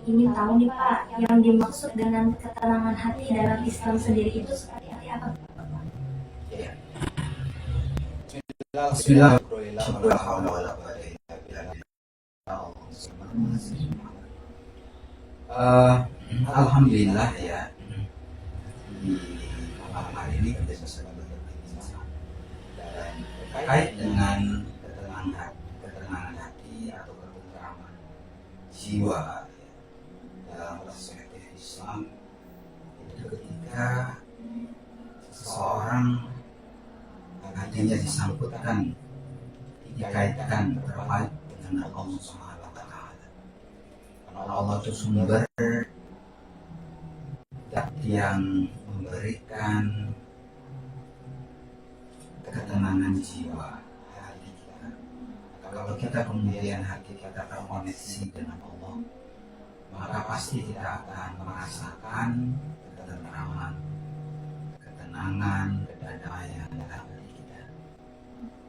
ingin tahu nih Pak, yang dimaksud dengan ketenangan hati dalam Islam sendiri itu seperti apa? Ya. Bismillah. Alhamdulillah ya, di malam hari ini kita bisa berbincang dan terkait dengan ketenangan hati atau ketentraman jiwa ya, dalam perspektif Islam itu ketika seseorang hatinya disangkutkan, dikaitkan terkait dengan Allah Subhanahu wa Ta'ala. Karena Allah itu sumber yang memberikan ketenangan jiwa hati kita. Kalau kita kemudian hati kita terkoneksi dengan Allah, maka pasti kita akan merasakan ketentraman, ketenangan, kedamaian dalam hati kita.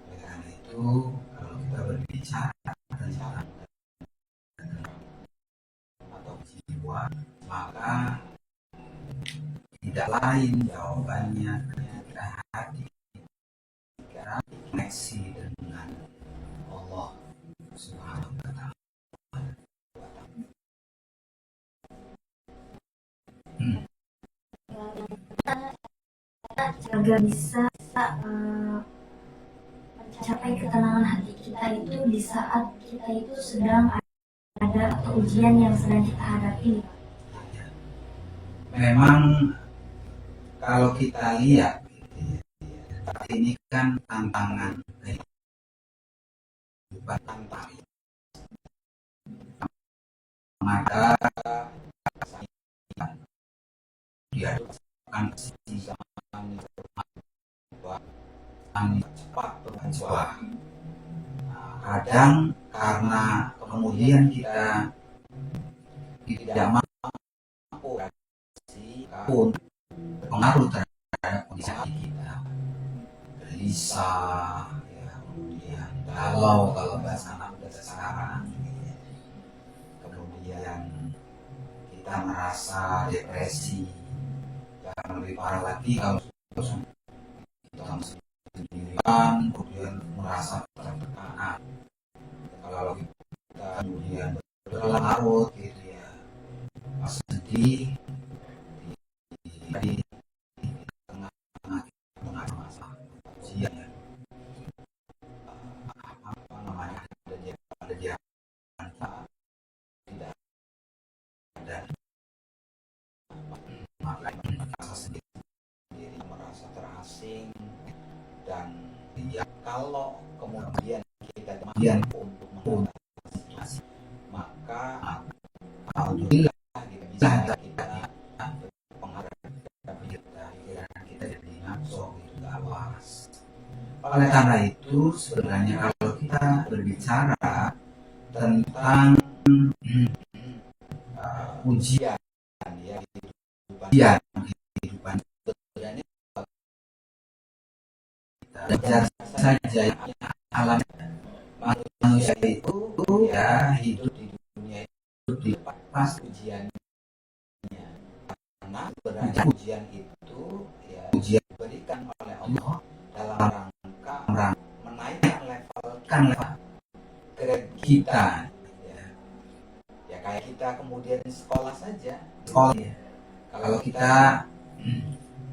Oleh karena itu, kalau kita berbicara tentang atau jiwa, maka tidak lain jawabannya ketika hati kita koneksi dengan Allah Subhanahu wa Ta'ala. Agar bisa mencapai ketenangan hati kita itu di saat kita itu sedang ada atau ujian yang sedang kita hadapi. Memang kalau kita lihat ini kan tantangan kehidupan, tantangan maka dia akan cepat berubah. Kadang karena kemudian kita tidak mampu pun pengaruh terhadap kondisi kita, gelisah, ya, kemudian galau kalau bahasa anak muda sekarang, kemudian kita merasa depresi, yang lebih parah lagi kalau kita sendirian, kemudian merasa tertekan. Kalau kita kemudian berlarut gitu ya, sedih di tengah masalah ujian ya, apa namanya, ada dia tidak ada, maka merasa sendiri, merasa terasing, dan ya kalau kemudian kita mampu untuk mengatasi situasi, maka alhamdulillah bisa kita oleh karena itu sebenarnya kalau kita berbicara tentang ujian ya, kehidupan sebenarnya wajar saja alam manusia itu ya hidup di dunia itu dilepas ujiannya, karena sebenarnya ujian itu ya ujian diberikan oleh Allah dalam rangka menaikkan level grade kita ya kayak kita kemudian sekolah saja, sekolah ya. Kalau kita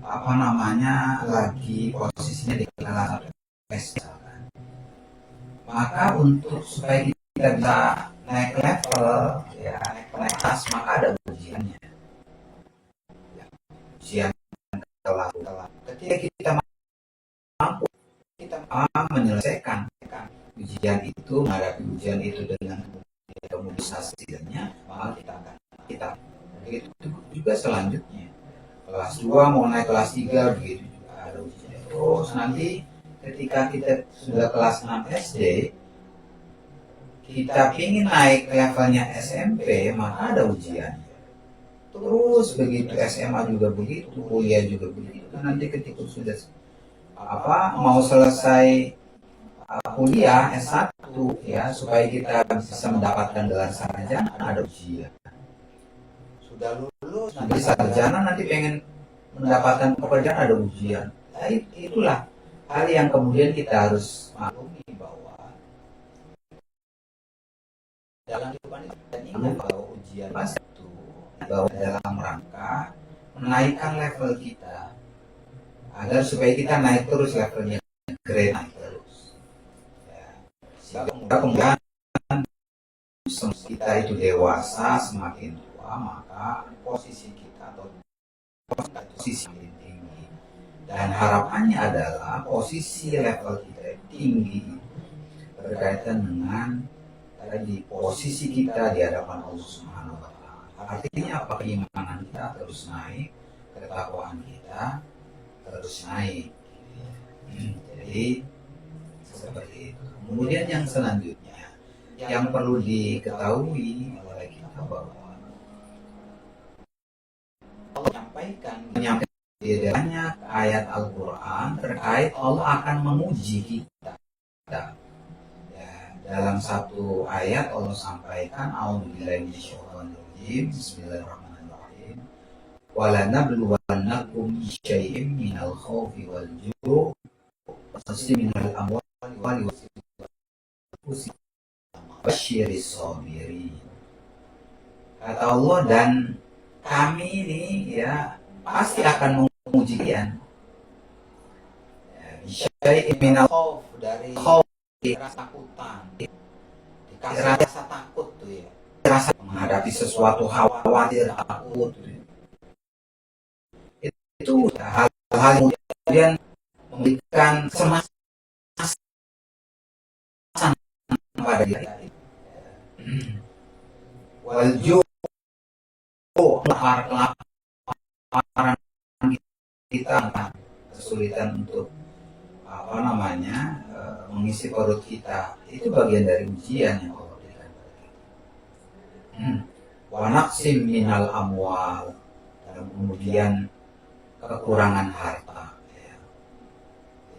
apa namanya lagi posisinya di kelas S, maka untuk supaya kita bisa naik level ya, naik kelas, maka ada ujiannya ya, ujian kelas. Ketika kita mampu menyelesaikan ujian itu, menghadapi ujian itu dengan kemudian maka kita begitu juga selanjutnya kelas 2 mau naik kelas 3 begitu juga ada ujian. Terus nanti ketika kita sudah kelas 6 SD, kita ingin naik levelnya SMP, maka ada ujian. Terus begitu SMA juga begitu, kuliah juga begitu. Nanti ketika sudah mau selesai kuliah S1 ya, supaya kita bisa mendapatkan gelar sarjana ada ujian. Udah lulus, nanti sarjana, nanti pengen mendapatkan pekerjaan ada ujian. Nah, itulah hal yang kemudian kita harus maklumi bahwa dalam kehidupan itu dan ingat bahwa ujian itu dibawa dalam rangka menaikkan level kita agar supaya kita naik terus levelnya, grade naik terus. Ya. Sehingga kemudian kita itu dewasa, semakin tua, maka posisi kita atau posisi tinggi. Dan harapannya adalah posisi level kita tinggi berkaitan dengan tadi posisi kita di hadapan Allah Subhanahu wa Ta'ala. Artinya apa? Keimanan kita terus naik, ketakwaan kita terus naik. Jadi seperti itu. Kemudian yang selanjutnya yang perlu diketahui oleh kita bahwa Allah menyampaikan banyak ayat Al-Quran terkait Allah akan menguji kita. Ya, dalam satu ayat Allah sampaikan A'udzubillahi minasyaitonirrajim, Bismillahirrahmanirrahim. وَلَنَبْلُوَنَّكُمْ بِشَيْءٍ مِنَ الْخَوْفِ وَالْجُوعِ وَنَقْصٍ مِنَ الْأَمْوَالِ وَالْأَنفُسِ وَبَشِّرِ الصَّابِرِينَ. Kata Allah, dan kami ini ya pasti akan menguji kalian. Bisyai'in minal khauf, dari khauf, rasa takutan, dikasih rasa takut tuh ya, rasa menghadapi sesuatu khawatir, takut tuh. Itu hal-hal kemudian memberikan semangat pada diri. Walju kelaparan kita, kesulitan untuk mengisi perut kita, itu bagian dari ujian yang Allah berikan pada kita. Wa naqsim minal amwal, dan kemudian kekurangan harta, ya.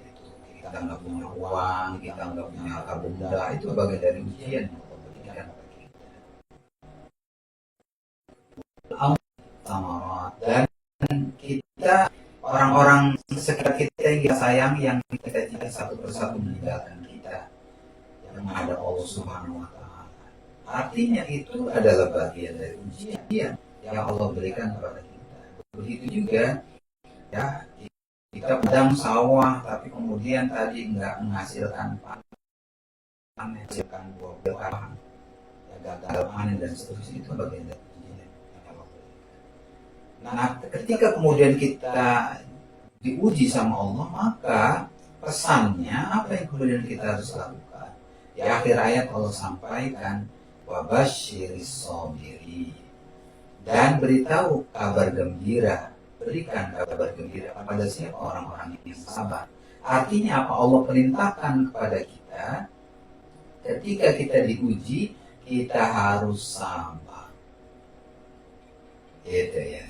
Itu kita nggak punya uang, kita nggak punya harta benda, itu bagian dari ujian yang Allah berikan pada kita. Dan kita, orang-orang sekitar kita yang kita sayang, yang kita cintai, satu persatu meninggalkan kita, yang menghadap Allah Subhanahu wa Ta'ala. Artinya itu adalah bagian dari ujian yang Allah berikan kepada kita. Begitu juga ya, kita padang sawah tapi kemudian tadi nggak menghasilkan panen, menghasilkan buah-buahan, ya gagal panen dan seterusnya, itu bagian dari ujian yang Allah berikan. Nah, ketika kemudian kita diuji sama Allah, maka pesannya apa yang kemudian kita harus lakukan? Di akhir ayat Allah sampaikan wabasyiris sabiri, dan beritahu kabar gembira, berikan kabar gembira kepada siapa? Orang-orang yang sabar. Artinya apa? Allah perintahkan kepada kita ketika kita diuji, kita harus sabar. Gitu ya.